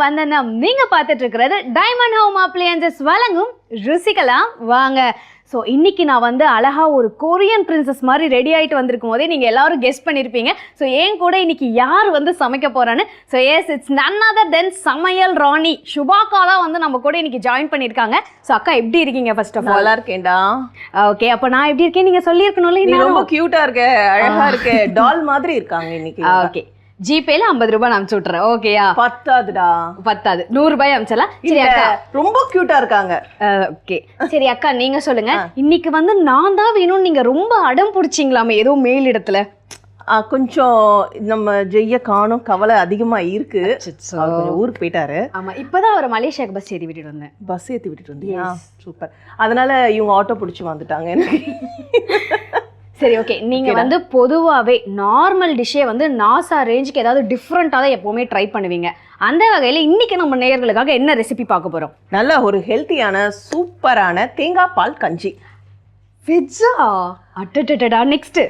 வந்தனம். நீங்க பார்த்துட்டு இருக்கிறது டைமண்ட் ஹோம் அப்ளையன்சஸ் வழங்கும் ருசிக்கலாம் வாங்க. ஸோ இன்னைக்கு நான் வந்து அழகா ஒரு கொரியன் பிரின்சஸ் மாதிரி ரெடி ஆகிட்டு வந்திருக்கும் போதே நீங்கள் எல்லாரும் கெஸ் பண்ணியிருப்பீங்க. ஸோ ஏன் கூட இன்னைக்கு யார் வந்து சமைக்க போறான்னு. So yes, it's none other than சமையல் ராணி சுபாக்கா தான் வந்து நம்ம கூட இன்னைக்கு ஜாயின் பண்ணியிருக்காங்க. ஸோ அக்கா எப்படி இருக்கீங்க? ஃபர்ஸ்ட் ஆஃப் ஆல் நல்லா இருக்கேன்டா. ஓகே, அப்போ நான் எப்படி இருக்கேன் நீங்க சொல்லியிருக்கணும்ல. நீ ரொம்ப கியூட்டா இருக்க, அழகா இருக்க, டால் மாதிரி இருக்காங்க இன்னைக்கு. ஓகே, ஜிபேல 50 ரூபாய் நான் அனுப்பிச்சு விட்டுறேன். ஓகேயா? பத்தாதுடா. பத்தாது, 100 ரூபாய் அனுப்பிச்சலாம். சரி அக்கா, ரொம்ப கியூட்டா இருக்காங்க. ஓகே சரி அக்கா, நீங்க சொல்லுங்க. இன்னைக்கு வந்து நான் தான் வேணும்னு நீங்க ரொம்ப அடம் பிடிச்சிங்களாமே ஏதோ மேல் இடத்துல. கொஞ்சம் நம்ம ஜெய்ய காணும், கவலை அதிகமா இருக்கு. அவர் கொஞ்சம் ஊருக்கு போயிட்டாரு. ஆமா, இப்பதான் அவர் மலேசியாவுக்கு பஸ் ஏறி விட்டுட்டு வந்தேன். பஸ் ஏத்தி விட்டுட்டு வந்தியா? சூப்பர். அதனால இவங்க ஆட்டோ பிடிச்சி வந்துட்டாங்க எனக்கு. சரி ஓகே, நீங்க வந்து பொதுவாகவே நார்மல் டிஷ்ஷே வந்து நாசா ரேஞ்சுக்கு ஏதாவது டிஃப்ரெண்ட்டாக தான் எப்போவுமே ட்ரை பண்ணுவீங்க. அந்த வகையில் இன்னைக்கு நம்ம நேயர்களுக்காக என்ன ரெசிபி பார்க்க போகிறோம்? நல்ல ஒரு ஹெல்த்தியான சூப்பரான தேங்காய் பால் கஞ்சி. வெஜ்ஜா? அட்டடா. நெக்ஸ்ட்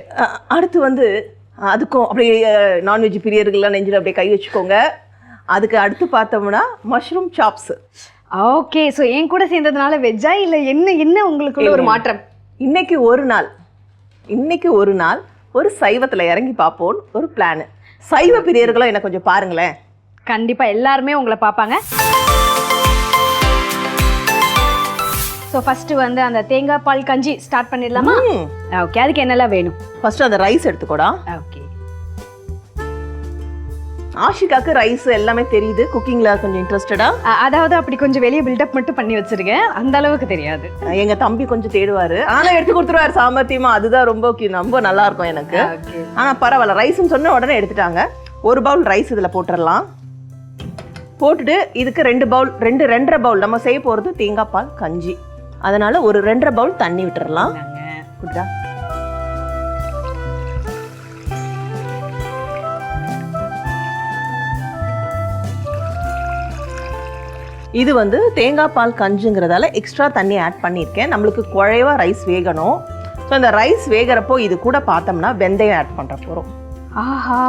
அடுத்து வந்து அதுக்கும் அப்படியே நான்வெஜ் பிரியர்கள்லாம் நெஞ்சில் அப்படியே கை வச்சுக்கோங்க. அதுக்கு அடுத்து பார்த்தோம்னா மஷ்ரூம் சாப்ஸ். ஓகே, ஸோ என் கூட சேர்ந்ததுனால வெஜ்ஜா இல்லை என்ன உங்களுக்குள்ள ஒரு மாற்றம்? இன்னைக்கு ஒரு நாள் ஒரு சைவத்தில் இறங்கி பார்ப்போம் ஒரு பிளான். சைவ பிரியர்களும் என்ன கொஞ்சம் பாருங்களேன். கண்டிப்பா எல்லாருமே உங்களை பார்ப்பாங்க. ஸோ ஃபர்ஸ்ட் வந்து அந்த தேங்காய் பால் கஞ்சி ஸ்டார்ட் பண்ணிடலாமா? ஓகே, அதுக்கு என்னெல்லாம் வேணும்? ஃபர்ஸ்ட் அந்த ரைஸ் எடுத்துக்கோடா. ஓகே, ஆஷிகாக்கு ரைஸ் எல்லாமே தெரியுது, குக்கிங்ல கொஞ்சம் இன்ட்ரெஸ்டடா. அதாவது அப்படி கொஞ்சம் வெளியே பில்டப் மட்டும் பண்ணி வச்சிருக்கேன், அந்த அளவுக்கு தெரியாது. எங்க தம்பி கொஞ்சம் தேடுவாரு, ஆனா எடுத்து கொடுத்துருவாரு சாமர்த்தியமா. அதுதான் ரொம்ப நல்லா இருக்கும் எனக்கு. ஆனா பரவாயில்ல, ரைஸ்ன்னு சொன்ன உடனே எடுத்துட்டாங்க. ஒரு பவுல் ரைஸ் இதுல போட்டுடலாம். போட்டுட்டு இதுக்கு 2.5 பவுல் நம்ம செய்ய போறது தேங்காய் பால் கஞ்சி. அதனால ஒரு 2.5 பவுல் தண்ணி விட்டுறலாம். புரியுதா? இது வந்து தேங்காய் பால் கஞ்சுங்கிறதால எக்ஸ்ட்ரா தண்ணி ஆட் பண்ணியிருக்கேன். நம்மளுக்கு குழைவா ரைஸ் வேகணும். ஸோ இந்த ரைஸ் வேகிறப்போ இது கூட பார்த்தோம்னா வெந்தயம் ஆட் பண்ணுற போகிறோம். ஆஹா,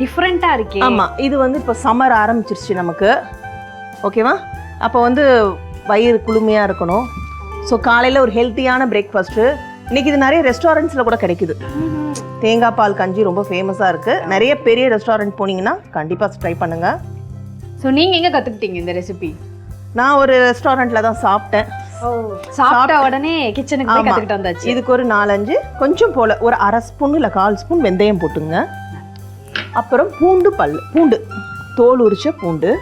டிஃப்ரெண்ட்டாக இருக்கே. ஆமாம், இது வந்து இப்போ சம்மர் ஆரம்பிச்சிருச்சு நமக்கு. ஓகேவா? அப்போ வந்து வயிறு குளுமையாக இருக்கணும். ஸோ காலையில் ஒரு ஹெல்த்தியான பிரேக்ஃபாஸ்ட்டு. இன்றைக்கி இது நிறைய ரெஸ்டாரண்ட்ஸில் கூட கிடைக்குது. தேங்காய் பால் கஞ்சி ரொம்ப ஃபேமஸாக இருக்குது. நிறைய பெரிய ரெஸ்டாரண்ட் போனீங்கன்னா கண்டிப்பாக ட்ரை பண்ணுங்கள். ஸோ நீங்கள் எங்கே கற்றுக்கிட்டீங்க இந்த ரெசிபி? நான் ஒரு ரெஸ்டாரண்ட்டில் தான் சாப்பிட்டேன். சாப்பிட்ட உடனே கிச்சனுக்கு போய் கற்றுக்கிட்டு வந்தாச்சு. இதுக்கு ஒரு 4-5 கொஞ்சம் போல் ஒரு 1/2 ஸ்பூன் இல்லை 1/4 ஸ்பூன் வெந்தயம் போட்டுங்க. அப்புறம் பூண்டு தோல் உரிச்ச பூண்டு.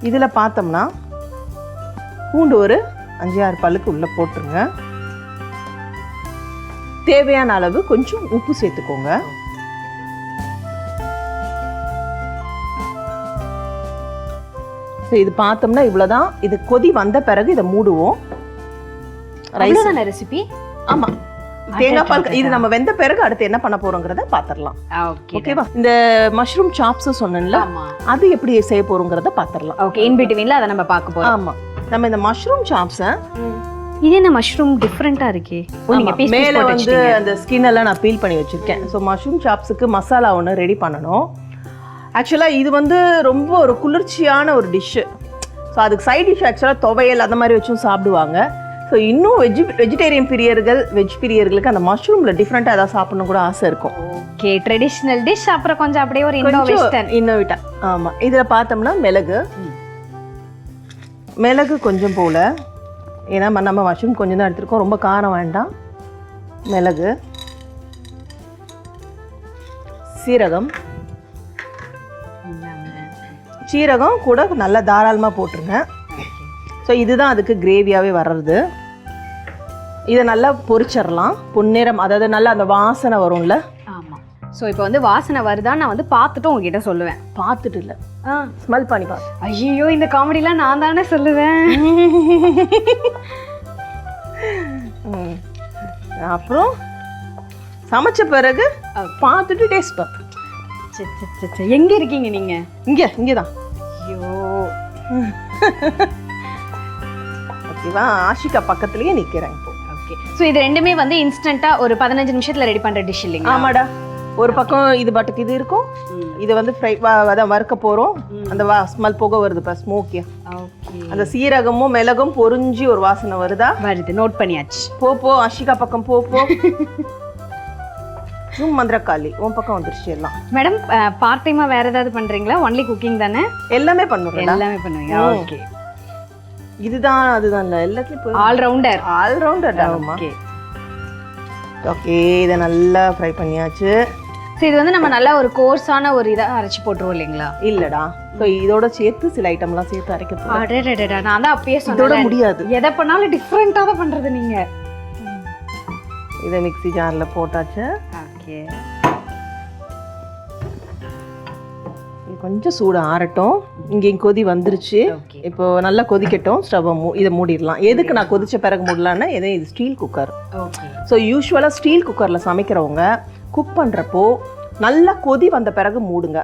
இதில் பார்த்தோம்னா பூண்டு ஒரு 5-6 பல்லுக்கு உள்ளே போட்டுருங்க. தேவையான அளவு கொஞ்சம் உப்பு சேர்த்துக்கோங்க. இது பார்த்தோம்னா இவ்வளவுதான். இது கொதி வந்த பிறகு இதை மூடுவோம். ரெசிபி. ஆமா, தேங்காய் பால் இது நம்ம வெந்த பிறகு அடுத்து என்ன பண்ண போறோங்கிறத பாத்திரலாம். ஓகேவா? இந்த மஷ்ரூம் சாப்ஸ் சொன்னேன்ல, அது எப்படி செய்ய போறோங்கிறத பாத்திரலாம். ஓகே, இன் பிட்வீன்ல அதை நம்ம பார்க்க போறோம். ஆமா, நம்ம இந்த மஷ்ரூம் சாப்ஸ். இது என்ன மஷ்ரூம் டிஃபரெண்டா இருக்கே. மேல வந்து அந்த ஸ்கின் எல்லாம் நான் பீல் பண்ணி வச்சிருக்கேன். ஸோ மஷ்ரூம் சாப்ஸுக்கு மசாலா ஒன்று ரெடி பண்ணணும். ஆக்சுவலாக இது வந்து ரொம்ப ஒரு குளிர்ச்சியான ஒரு டிஷ்ஷு. ஸோ அதுக்கு சைட் டிஷ் ஆக்சுவலாக துவையல் அந்த மாதிரி வச்சும் சாப்பிடுவாங்க. ஸோ இன்னும் வெஜிடேரியன் வெஜ் பிரியர்களுக்கு அந்த மஷ்ரூமில் டிஃப்ரெண்ட்டாக ஏதாவது சாப்பிடணும் கூட ஆசை இருக்கும். Okay, traditional dish. அப்புறம் கொஞ்சம் அப்படியே ஒரு இன்னோவேட்டா. ஆமாம், இதில் பார்த்தோம்னா மிளகு கொஞ்சம் போல். ஏன்னா நம்ம மஷ்ரூம் கொஞ்சம் தான் எடுத்துருக்கோம், ரொம்ப காரம் வேண்டாம். மிளகு, சீரகம் கூட நல்லா தாராளமாக போட்டுருங்க. ஸோ இதுதான் அதுக்கு கிரேவியாகவே வர்றது. இதை நல்லா பொரிச்சிடலாம் பொன்னிறம், அதாவது நல்லா அந்த வாசனை வரும்ல. ஆமாம். ஸோ இப்போ வந்து வாசனை வருதான்னு நான் வந்து பார்த்துட்டு உங்ககிட்ட சொல்லுவேன். பார்த்துட்டு இல்லை, ஸ்மெல் பண்ணி பார்த்து. ஐயோ, இந்த காமெடிலாம் நான் தானே சொல்லுவேன். அப்புறம் சமைச்ச பிறகு பார்த்துட்டு டேஸ்ட் பார்த்து. எங்க இருக்கீங்க நீங்க? இங்கதான். ஐயோ, ஓகேவா? ஆஷிகா பக்கத்துலயே நிக்கிறேன் இப்போ. ஓகே, சோ இது ரெண்டுமே வந்து இன்ஸ்டன்ட்டா ஒரு 15 நிமிஷத்துல ரெடி பண்ற டிஷ் இல்லைங்களா? ஆமாடா. ஒரு பக்கம் இது பாட்டுக்கு இது இருக்கும், இதை வந்து ஃப்ரை அதான் வறுக்க போகிறோம். அந்த ஸ்மெல் போக வருது இப்போ ஸ்மோக்கியா. ஓகே. அந்த சீரகமும் மிளகும் பொரிஞ்சு ஒரு வாசனை வருதா? வருது, நோட் பண்ணியாச்சு. போ அஷிகா பக்கம் போ. மந்திரக்காளி உன் பக்கம் வந்துருச்சு எல்லாம். மேடம் பார்ட் டைமா வேற ஏதாவது பண்றீங்களா? ஒன்லி குக்கிங் தானே? எல்லாமே பண்ணுறேன். எல்லாமே பண்ணுவீங்க. ஓகே. இதுதான் அதுதான் இல்லை, எல்லாத்துலயும் ஆல்ரவுண்டர். Okay okay. இதை நல்லா ஃப்ரை பண்ணியாச்சு. ஸோ இது வந்து நம்ம நல்லா ஒரு கோர்ஸான ஒரு இதாக அரைச்சி போட்டுருவோம் இல்லைங்களா? இல்லடா, ஸோ இதோட சேர்த்து சில ஐட்டம்லாம் சேர்த்து அரைக்க போகிறோம். அடடடடா, நான் தான் அப்பயே இதோட சொன்னேன் முடியாது. எதை பண்ணாலும் டிஃப்ரெண்ட்டாக தான் பண்ணுறது நீங்கள். இதை மிக்ஸி ஜாரில் போட்டாச்சு. ஓகே. கொஞ்சம் சூடு ஆறட்டும். இங்கே கொதி வந்துருச்சு. இப்போ நல்லா கொதிக்கட்டும். ஸ்டவ்வை இதை மூடிடலாம். எதுக்கு நான் கொதிச்ச பிறகு மூடலான்னா, இது ஸ்டீல் குக்கர். ஸோ யூஸ்வலாக ஸ்டீல் குக்கரில் சமைக்கிறவங்க குக் பண்ணுறப்போ நல்லா கொதி வந்த பிறகு மூடுங்க.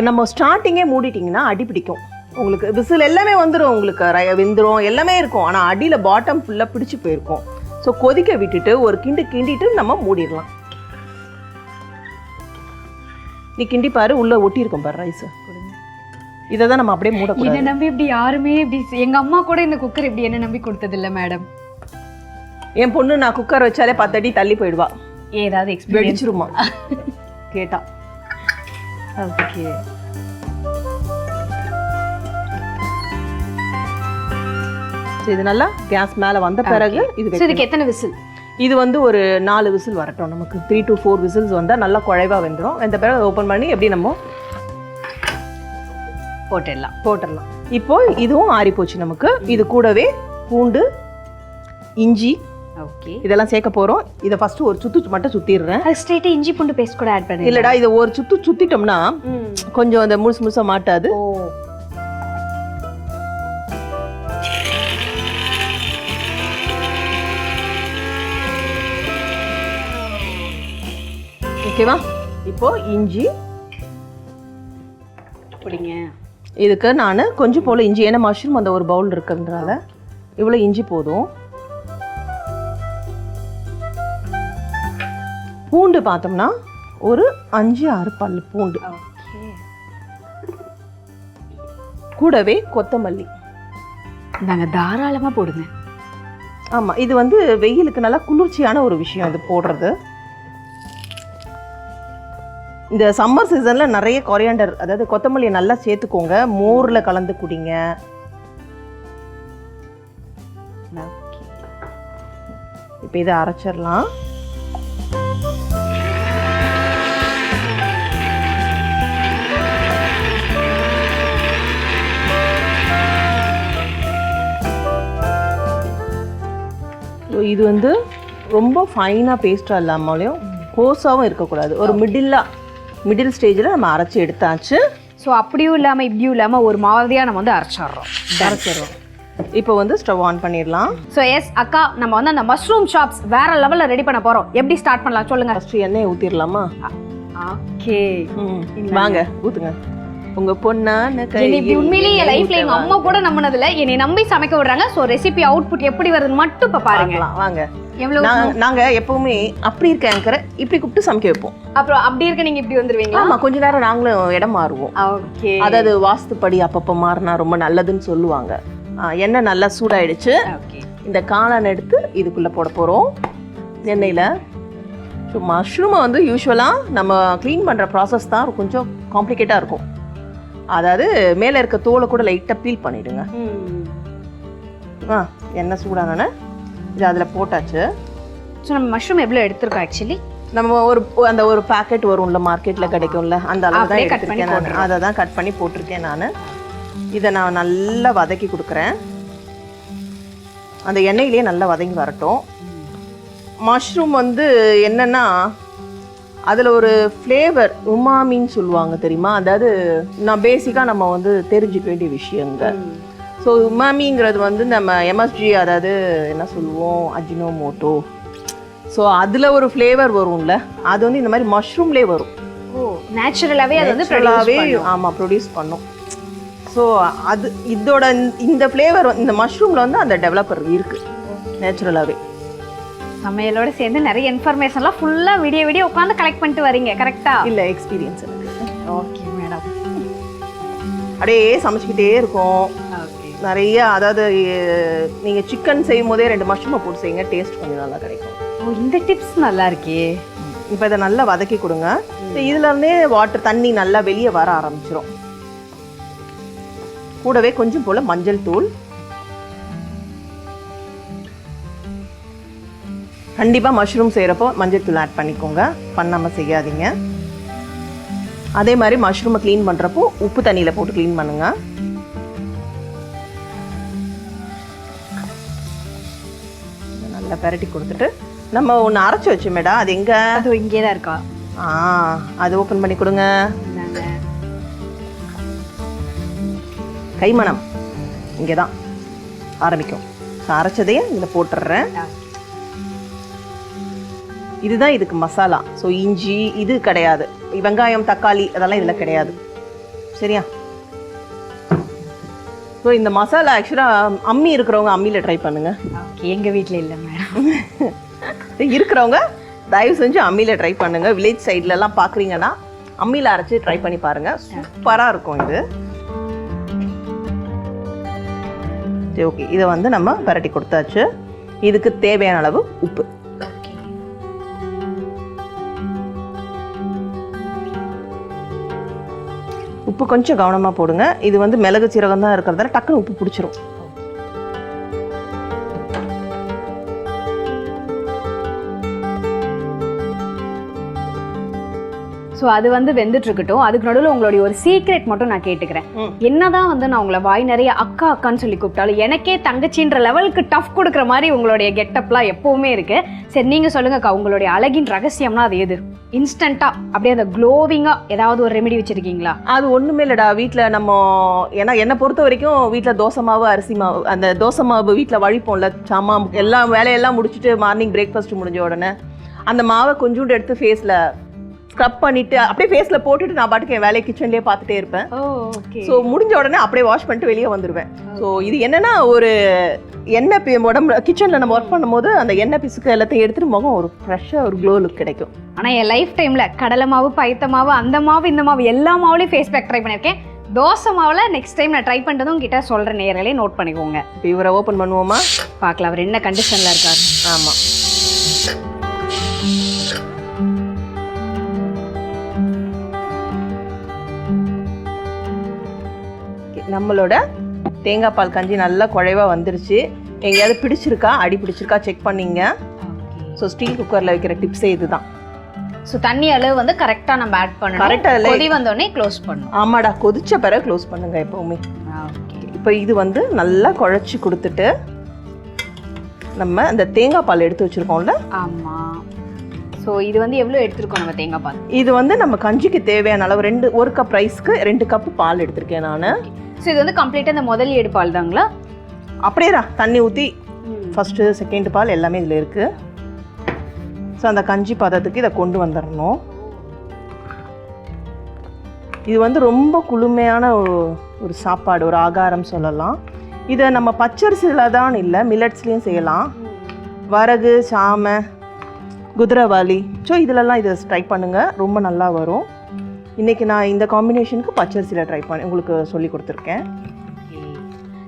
நம்ம ஸ்டார்டிங்கே மூடிட்டிங்கன்னா அடி பிடிக்கும் உங்களுக்கு. விசில் எல்லாமே வந்துடும், உங்களுக்கு வெந்துடும், எல்லாமே இருக்கும். ஆனால் அடியில் பாட்டம் ஃபுல்லாக பிடிச்சி போயிருக்கும். ஸோ கொதிக்க விட்டுட்டு ஒரு கிண்டிட்டு நம்ம மூடிடலாம். நீ கிண்டி பாரு, உள்ளே ஒட்டியிருக்கும் பாரு ரைஸ். இதை தான் நம்ம அப்படியே மூடக்கூடாது. என்ன நம்பி இப்படி யாருமே இப்படி, எங்கள் அம்மா கூட இந்த குக்கர் இப்படி என்ன நம்பி கொடுத்ததில்லை மேடம். என் பொண்ணு நான் குக்கர் வச்சாலே 10 அடி தள்ளி போயிடுவா. ஏதாவது வெடிச்சிருமா கேட்டா. ஓகே. இது நல்லா கேஸ் மேலே வந்த பிறகு இதுக்கு எத்தனை விசில்? இது வந்து ஒரு 4 விசில் வரட்டும். நமக்கு 3 to 4 விசில்ஸ் வந்தால் நல்லா குழைவாக வெந்துடும். இந்த பிறகு ஓப்பன் பண்ணி எப்படி நம்ம போட்டுடலாம். இப்போ இதுவும் ஆறி போச்சு நமக்கு. இது கூடவே பூண்டு, இஞ்சி, ஓகே, இதெல்லாம் சேர்க்க போகிறோம். இதை ஃபர்ஸ்ட் ஒரு சுத்து மட்டும் சுற்றிடுறேன். ஸ்ட்ரெயிட்டா இஞ்சி பூண்டு பேஸ்ட் கூட ஆட் பண்ணி. இல்லடா, இதை ஒரு சுத்திட்டோம்னா கொஞ்சம் அந்த முழுசா மாட்டாது. ஓகேவா? இப்போ இஞ்சி பிடிங்க. இதுக்கு நான் கொஞ்சம் போல் இஞ்சி, ஏன்னா மஷ்ரூம் அந்த ஒரு பவுல் இருக்குன்றதால இவ்வளோ இஞ்சி போதும். பூண்டு பார்த்தோம்னா ஒரு 5-6 பல் பூண்டு. கூடவே கொத்தமல்லி நாங்கள் தாராளமாக போடுங்க. ஆமாம், இது வந்து வெயிலுக்கு நல்லா குளிர்ச்சியான ஒரு விஷயம் இது போடுறது. இந்த சம்மர் சீசனில் நிறைய கொரியாண்டர், அதாவது கொத்தமல்லியை நல்லா சேர்த்துக்கோங்க. மோரில் கலந்து குடிங்க. இப்போ இதை அரைச்சிடலாம். இது வந்து ரொம்ப ஃபைனாக பேஸ்ட்டாக இல்லாமலையும் கோஸாகவும் இருக்கக்கூடாது. ஒரு மிடில் ஸ்டேஜில் நம்ம அரைச்சி எடுத்தாச்சு. ஸோ அப்படியும் இல்லாமல் இப்படியும் இல்லாமல் ஒரு மாதிரியாக நம்ம வந்து அரைச்சிட்றோம். இப்போ வந்து ஸ்டவ் ஆன் பண்ணிடலாம். ஸோ எஸ் அக்கா, நம்ம வந்து அந்த மஷ்ரூம் சாப்ஸ் வேற லெவலில் ரெடி பண்ண போகிறோம். எப்படி ஸ்டார்ட் பண்ணலாம் சொல்லுங்கள். ஃபஸ்ட்டு எண்ணெயை ஊற்றிடலாமா? ஓகே, வாங்க ஊற்றுங்க. உங்க பொண்ணான கை. உண்மையிலேயே என் லைஃப்ல எங்க அம்மா கூட நம்பினதில்ல, என்னை நம்பி சமைக்க விடுறாங்க. ஸோ ரெசிபி அவுட்புட் எப்படி வருதுன்னு மட்டும் இப்போ பாருங்க. வாங்க. நாங்க எப்பவுமே அப்படி இருக்க ஆங்கரை இப்படி கூப்பிட்டு சமைக்க வைப்போம். அப்புறம் அப்படி இருக்க நீங்க இப்படி வந்துருவீங்க. ஆமா, கொஞ்ச நேரம் நாங்களும் இடம் மாறுவோம். ஓகே. அதாவது வாஸ்துப்படி அப்பப்போ மாறினா ரொம்ப நல்லதுன்னு சொல்லுவாங்க. எண்ணெய் நல்லா சூடாயிடுச்சு. இந்த காளான் எடுத்து இதுக்குள்ள போட போறோம் எண்ணெயில. ஸோ மஷ்ரூமை வந்து யூஸ்வலாக நம்ம க்ளீன் பண்ணுற ப்ராசஸ் தான் கொஞ்சம் காம்ப்ளிகேட்டாக இருக்கும். அதாவது மேலே இருக்க தோலை கூட லைட்டாக பீல் பண்ணிவிடுங்க. எண்ணெய் சூடானோன்னு இது அதில் போட்டாச்சு. ஸோ நம்ம மஷ்ரூம் எவ்வளோ எடுத்துருக்கோம்? ஆக்சுவலி நம்ம ஒரு பேக்கெட் வரும்ல, மார்க்கெட்டில் கிடைக்கும்ல, அந்த அளவு தான் எடுத்துருக்கேன் நான். அதை தான் கட் பண்ணி போட்டிருக்கேன் நான். இதை நான் நல்லா வதக்கி கொடுக்குறேன். அந்த எண்ணெயிலேயே நல்லா வதங்கி வரட்டும். மஷ்ரூம் வந்து என்னென்னா அதில் ஒரு ஃப்ளேவர் உமாமின்னு சொல்லுவாங்க தெரியுமா? அதாவது நான் பேசிக்காக நம்ம வந்து தெரிஞ்சுக்க வேண்டிய விஷயங்க. ஸோ உமாமிங்கிறது வந்து நம்ம எம்எஸ்ஜி, அதாவது என்ன சொல்லுவோம், அஜினோமோட்டோ. ஸோ அதில் ஒரு ஃப்ளேவர் வரும்ல, அது வந்து இந்த மாதிரி மஷ்ரூம்லேயே வரும். நேச்சுரலாகவே அது வந்து ஆமாம், ப்ரொடியூஸ் பண்ணும். ஸோ அது இதோட இந்த ஃப்ளேவர் இந்த மஷ்ரூமில் வந்து அந்த டெவலப்பர் இருக்குது நேச்சுரலாகவே. சமையலோட சேர்ந்து நிறைய இன்ஃபர்மேஷன்லாம் ஃபுல்லாக விடிய உட்காந்து கலெக்ட் பண்ணிட்டு வரீங்க. கரெக்டாக? இல்லை, எக்ஸ்பீரியன்ஸ் எனக்கு. Okay madam. அப்படியே சமைச்சிக்கிட்டே இருக்கும். ஓகே. நிறைய அதாவது நீங்கள் சிக்கன் செய்யும் போதே 2 மஷ்ரூமை போட்டு செய்யுங்க, டேஸ்ட் கொஞ்சம் நல்லா கிடைக்கும். ஓ, இந்த டிப்ஸ் நல்லா இருக்கே. இப்போ இதை நல்லா வதக்கி கொடுங்க. இதுலேருந்தே தண்ணி நல்லா வெளியே வர ஆரம்பிச்சிடும். கூடவே கொஞ்சம் போல் மஞ்சள் தூள். கண்டிப்பாக மஷ்ரூம் செய்கிறப்போ மஞ்சள் தூள் ஆட் பண்ணிக்கோங்க, பண்ணாமல் செய்யாதீங்க. அதே மாதிரி மஷ்ரூமை க்ளீன் பண்ணுறப்போ உப்பு தண்ணியில் போட்டு க்ளீன் பண்ணுங்க. நல்லா பெரட்டி கொடுத்துட்டு நம்ம ஒன்று அரைச்சி வச்சோமேடா, அது எங்கே? அது இங்கே தான் இருக்கா? அது ஓப்பன் பண்ணி கொடுங்க. கைமணம் இங்கே தான் ஆரம்பிக்கும். அரைச்சதையே இதில் போட்டுடுறேன். இதுதான் இதுக்கு மசாலா. ஸோ இஞ்சி இது கிடையாது, வெங்காயம் தக்காளி அதெல்லாம் இதில் கிடையாது. சரியா? ஸோ இந்த மசாலா ஆக்சுவலாக அம்மி இருக்கிறவங்க அம்மியில் ட்ரை பண்ணுங்க. ஓகே, எங்கள் வீட்டில் இல்லை மேடம். இருக்கிறவங்க தயவு செஞ்சு அம்மியில் ட்ரை பண்ணுங்க. வில்லேஜ் சைட்லலாம் பார்க்குறீங்கன்னா அம்மியில் அரைச்சி ட்ரை பண்ணி பாருங்கள், சூப்பராக இருக்கும் இது. சரி, ஓகே. இதை வந்து நம்ம பரட்டி கொடுத்தாச்சு. இதுக்கு தேவையான அளவு உப்பு. உப்பு கொஞ்சம் கவனமாக போடுங்க. இது வந்து மிளகு சீரகம் தான் இருக்கிறதால டக்குன்னு உப்பு பிடிச்சிரும். ஸோ அது வந்து வெந்துட்டு இருக்கட்டும். அதுக்கு நடுவில் உங்களுடைய ஒரு சீக்ரெட் மட்டும் நான் கேட்டுக்கிறேன். என்னதான் வந்து நான் உங்களை வாய் நிறைய அக்கா அக்கான்னு சொல்லி கூப்பிட்டாலும் எனக்கே தங்கச்சின்ற லெவலுக்கு டஃப் கொடுக்குற மாதிரி உங்களுடைய கெட்டப்லாம் எப்பவுமே இருக்கு. சரி, நீங்க சொல்லுங்க அக்கா, உங்களுடைய அழகின் ரகசியம்னா அது எது? இன்ஸ்டன்ட்டா அப்படியே அந்த க்ளோவிங்கா ஏதாவது ஒரு ரெமெடி வச்சிருக்கீங்களா? அது ஒண்ணுமே இல்லடா. வீட்டில் நம்ம என்னை பொறுத்த வரைக்கும் வீட்டில் தோசை மாவு, அரிசி மாவு, அந்த தோசை மாவு வீட்டில் வழிப்போம்ல, சாமா எல்லாம் வேலையெல்லாம் முடிச்சுட்டு மார்னிங் பிரேக்ஃபாஸ்ட் முடிஞ்ச உடனே அந்த மாவை கொஞ்சோண்டு எடுத்து ஃபேஸில் ஸ்க்ரப் பண்ணிட்டு அப்படியே ஃபேஸில் போட்டுட்டு நான் பாட்டுக்கு என் வேலையை கிச்சன்லேயே பார்த்துட்டே இருப்பேன். ஸோ முடிஞ்ச உடனே அப்படியே வாஷ் பண்ணிட்டு வெளியே வந்துடுவேன். ஸோ இது என்னன்னா, ஒரு எண்ணெய் உடம்பு கிச்சனில் நம்ம ஒர்க் பண்ணும்போது அந்த எண்ணெய் பிசுக்கு எல்லாத்தையும் எடுத்துட்டு முகம் ஒரு ஃப்ரெஷ்ஷாக ஒரு க்ளோ லுக் கிடைக்கும். ஆனால் என் லைஃப் டைமில் கடலை மாவு, பயத்த மாவு, அந்த மாவு, இந்த மாவு எல்லா மாவுலையும் ஃபேஸ் பேக் ட்ரை பண்ணியிருக்கேன். தோசை மாவில் நெக்ஸ்ட் டைம் நான் ட்ரை பண்ணுறதும் கிட்ட சொல்கிற நேரங்களே நோட் பண்ணிக்கோங்க. இப்போ இவரை ஓப்பன் பண்ணுவோமா? பார்க்கலாம் அவர் என்ன கண்டிஷனில் இருக்கார். ஆமாம், நம்மளோட தேங்காய் பால் கஞ்சி நல்லா குழைவாக வந்துருச்சு. எங்கேயாவது பிடிச்சிருக்கா, அடி பிடிச்சிருக்கா செக் பண்ணிங்க. ஸோ ஸ்டீல் குக்கரில் வைக்கிற டிப்ஸே இதுதான். ஸோ தண்ணி அளவு வந்து கரெக்டாக நம்ம ஆட் பண்ணணும். கரெக்டாக கொதி வந்தோடனே க்ளோஸ் பண்ணணும். ஆமாடா, கொதிச்ச பிறகு க்ளோஸ் பண்ணுங்க எப்போவுமே. இப்போ இது வந்து நல்லா குழைச்சி கொடுத்துட்டு நம்ம அந்த தேங்காய் பால் எடுத்து வச்சுருக்கோம்ல. ஆமாம். ஸோ இது வந்து எவ்வளோ எடுத்துருக்கோம் நம்ம தேங்காய் பால்? இது வந்து நம்ம கஞ்சிக்கு தேவையான அளவு 1 கப் ரைஸ்க்கு 2 கப்பு பால் எடுத்திருக்கேன் நான். ஸோ இது வந்து கம்ப்ளீட்டாக இந்த முதல் ஏடு பால் தாங்களா? அப்படியேடா, தண்ணி ஊற்றி ஃபஸ்ட்டு செகண்ட் பால் எல்லாமே இதில் இருக்குது. ஸோ அந்த கஞ்சி பதத்துக்கு இதை கொண்டு வந்துடணும். இது வந்து ரொம்ப குளுமையான ஒரு சாப்பாடு, ஒரு ஆகாரம் சொல்லலாம். இதை நம்ம பச்சரிசியில் தான் இல்லை, மில்லட்ஸ்லேயும் செய்யலாம். வரகு, சாமை, குதிரைவாலி, ஸோ இதிலெல்லாம் இதை ட்ரை பண்ணுங்கள், ரொம்ப நல்லா வரும். இன்றைக்கி நான் இந்த காம்பினேஷனுக்கு பச்சரிசியில் ட்ரை பண்ணி உங்களுக்கு சொல்லி கொடுத்துருக்கேன்.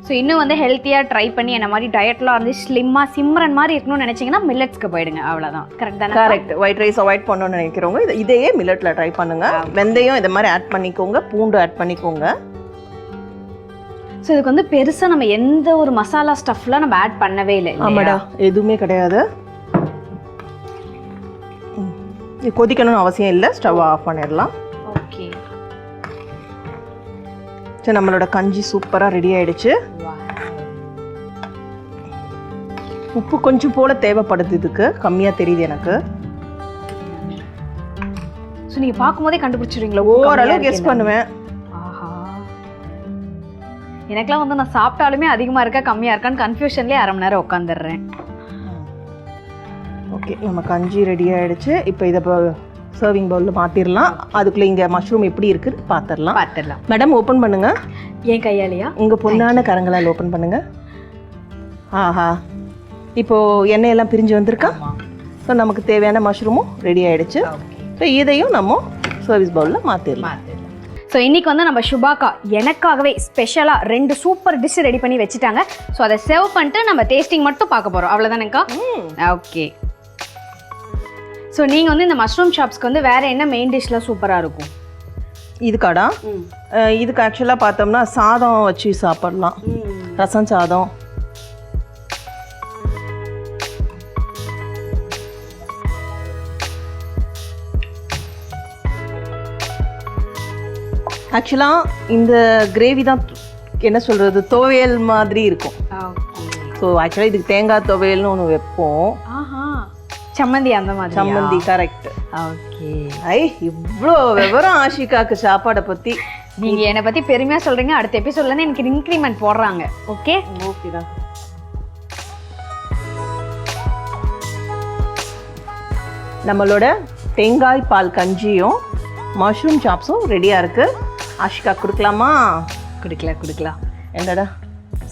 ஸோ இன்னும் வந்து ஹெல்த்தியாக ட்ரை பண்ணி என்ன மாதிரி டயட்லாம் வந்து ஸ்லிம்மாக சிம்ரன் மாதிரி இருக்கணும்னு நினச்சிங்கன்னா மில்லட்ஸ்க்கு போயிடுங்க, அவ்வளோதான். கரெக்ட் தானே? கரெக்ட். ஒயிட் ரைஸ் அவாய்ட் பண்ணணும்னு நினைக்கிறவங்க இதையே மில்லட்டில் ட்ரை பண்ணுங்கள். வெந்தயம் இதை மாதிரி ஆட் பண்ணிக்கோங்க, பூண்டு ஆட் பண்ணிக்கோங்க. ஸோ இதுக்கு வந்து பெருசாக நம்ம எந்த ஒரு மசாலா ஸ்டஃப்லாம் நம்ம ஆட் பண்ணவே இல்லை. ஆமாடா, எதுவுமே கிடையாது. இது கொதிக்கணும்னு அவசியம் இல்லை, ஸ்டவ் ஆஃப் பண்ணிடலாம். ஓகே. சரி, நம்மளோட கஞ்சி சூப்பராக ரெடி ஆயிடுச்சு. உப்பு கொஞ்சம் போல தேவைப்படுது, இதுக்கு கம்மியாக தெரியுது எனக்கு. ஸோ நீங்கள் பார்க்கும்போதே கண்டுபிடிச்சிடுவீங்களா? ஓரளவு கெஸ் பண்ணுவேன். ஆஹா, எனக்குலாம் வந்து நான் சாப்பிட்டாலுமே அதிகமாக இருக்கா கம்மியாக இருக்கான்னு கன்ஃபியூஷன்லேயே 1/2 மணி நேரம் உட்காந்துடுறேன். ஓகே, நம்ம கஞ்சி ரெடி ஆகிடுச்சு. இப்போ இதை சர்விங் பவுலில் மாற்றிடலாம். அதுக்குள்ளே இங்கே மஷ்ரூம் எப்படி இருக்குது பார்த்துடலாம். மேடம், ஓப்பன் பண்ணுங்கள். என் கையாலையா? உங்கள் பொண்ணான கரங்களால் ஓப்பன் பண்ணுங்கள். ஆஹா, இப்போது எண்ணெயெல்லாம் பிரிஞ்சு வந்திருக்கா? ஸோ நமக்கு தேவையான மஷ்ரூமும் ரெடி ஆகிடுச்சு. ஸோ இதையும் நம்ம சர்வீஸ் பவுலில் மாற்றிடலாம். ஸோ இன்றைக்கி வந்து நம்ம சுபாக்கா எனக்காகவே ஸ்பெஷலாக 2 சூப்பர் டிஷ் ரெடி பண்ணி வச்சுட்டாங்க. ஸோ அதை சர்வ் பண்ணிட்டு நம்ம டேஸ்டிங் மட்டும் பார்க்க போகிறோம், அவ்வளோதானேக்கா? ஓகே. ஸோ நீங்கள் வந்து இந்த மஷ்ரூம் சாப்ஸ்க்கு வந்து வேறு என்ன மெயின் டிஷ்லாம் சூப்பராக இருக்கும்? இதுக்காடா இதுக்கு ஆக்சுவலாக பார்த்தோம்னா சாதம் வச்சு சாப்பிடலாம், ரசம் சாதம். ஆக்சுவலாக இந்த கிரேவி தான் என்ன சொல்கிறது, துவையல் மாதிரி இருக்கும். ஸோ ஆக்சுவலாக இதுக்கு தேங்காய் துவையல்னு ஒன்று வைப்போம். சம்மந்தி அந்த மாதிரி. சம்மந்தி, கரெக்ட். ஓகே. இவ்வளோ விவரம் ஆஷிகாக்கு சாப்பாடை பற்றி. நீங்கள் என்னை பற்றி பெருமையாக சொல்கிறீங்க, அடுத்த எபிசோட்லேருந்து எனக்கு இன்க்ரிமெண்ட் போடுறாங்க. ஓகே ஓகேடா. நம்மளோட தேங்காய் பால் கஞ்சியும் மஷ்ரூம் சாப்ஸும் ரெடியாக இருக்குது. ஆஷிகா கொடுக்கலாமா? கொடுக்கலாம். என்னடா?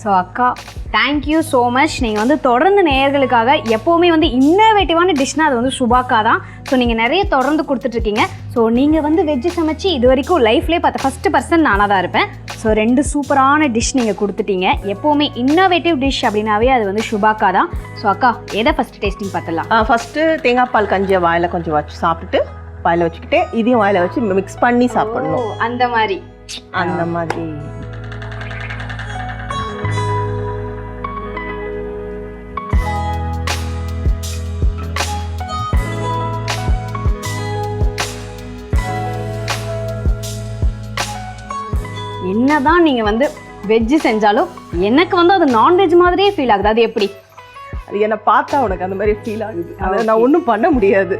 ஸோ அக்கா, தேங்க்யூ ஸோ மச். நீங்கள் வந்து தொடர்ந்து நேயர்களுக்காக எப்போவுமே வந்து இன்னோவேட்டிவான டிஷ்னால் அது வந்து சுபாக்கா தான். ஸோ நீங்கள் நிறைய தொடர்ந்து கொடுத்துட்ருக்கீங்க. ஸோ நீங்கள் வந்து வெஜ்ஜு சமைச்சு இது வரைக்கும் லைஃப்லேயே பார்த்த ஃபஸ்ட்டு பர்சன் நானாக தான் இருப்பேன். ஸோ 2 சூப்பரான டிஷ் நீங்கள் கொடுத்துட்டீங்க. எப்போவுமே இன்னோவேட்டிவ் டிஷ் அப்படின்னாவே அது வந்து சுபாக்கா தான். ஸோ அக்கா, எதை ஃபஸ்ட்டு டேஸ்டிங் பார்த்துலாம்? ஃபஸ்ட்டு தேங்காய் பால் கஞ்சியை வாயில் கொஞ்சம் வச்சு சாப்பிட்டுட்டு வாயில் வச்சுக்கிட்டே இதையும் வாயில் வச்சு மிக்ஸ் பண்ணி சாப்பிடணும். அந்த மாதிரி என்னதான் நீங்க வந்து வெஜ் செஞ்சாலும் எனக்கு வந்து அது நான்வெஜ் மாதிரியே ஃபீல் ஆகுது. அது எப்படி? அது என்னை பார்த்தா உனக்கு அந்த மாதிரி ஃபீல் ஆகுது. அதை நான் ஒன்றும் பண்ண முடியாது.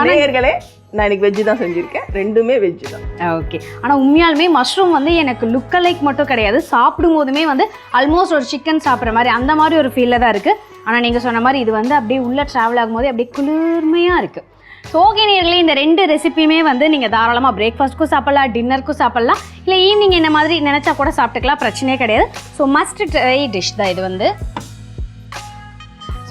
நேயர்களே, நான் இன்னைக்கு வெஜ்ஜு தான் செஞ்சுருக்கேன், 2மே வெஜ்ஜு தான். ஓகே. ஆனால் உண்மையாலுமே மஷ்ரூம் வந்து எனக்கு லுக் லைக் மட்டும் கிடையாது, சாப்பிடும் போதுமே வந்து ஆல்மோஸ்ட் ஒரு சிக்கன் சாப்பிட்ற மாதிரி அந்த மாதிரி ஒரு ஃபீலில் தான் இருக்குது. ஆனால் நீங்கள் சொன்ன மாதிரி இது வந்து அப்படியே உள்ளே ட்ராவல் ஆகும்போது அப்படியே குளிர்மையாக இருக்குது. ஸோ ஓகே நேயர்களே, இந்த 2 ரெசிபியுமே வந்து நீங்கள் தாராளமாக பிரேக்ஃபாஸ்ட்க்கும் சாப்பிட்லாம், டின்னருக்கும் சாப்பிட்லாம், இல்லை ஈவினிங் என்ன மாதிரி நினச்சா கூட சாப்பிட்டுக்கலாம், பிரச்சனையே கிடையாது. ஸோ மஸ்ட் ட்ரை டிஷ் தான் இது வந்து.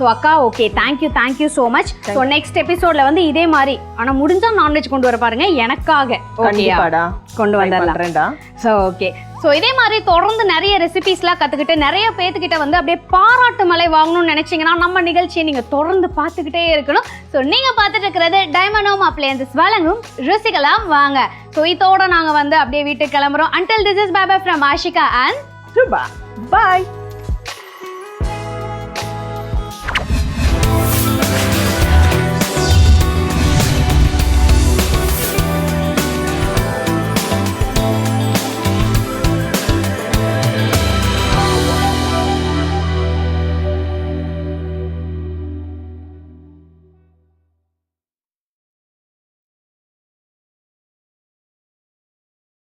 ஸோ அக்கா, okay, thank you so much. So next எபிசோடில் வந்து இதே மாதிரி, ஆனால் முடிஞ்சால் நான்வெஜ் கொண்டு வர பாருங்க எனக்காக. ஓகேடா, கொண்டு வந்துடலாம். So okay. ஸோ இதே மாதிரி தொடர்ந்து நிறைய ரெசிபிஸ்லாம் கற்றுக்கிட்டு நிறைய பேத்துக்கிட்ட வந்து அப்படியே பாராட்டு மலை வாங்கணும்னு நினச்சிங்கன்னா நம்ம நிகழ்ச்சியை நீங்கள் தொடர்ந்து பார்த்துக்கிட்டே இருக்கணும். ஸோ நீங்கள் பார்த்துட்டு இருக்கிறது டைமண்ட் ஹோம் அப்ளையன்சஸ் வழங்கும் ருசிக்கலாம் வாங்க. ஸோ இதோட நாங்கள் வந்து அப்படியே வீட்டுக்கு கிளம்புறோம். Until this is bye bye from Ashika and Subha. Bye.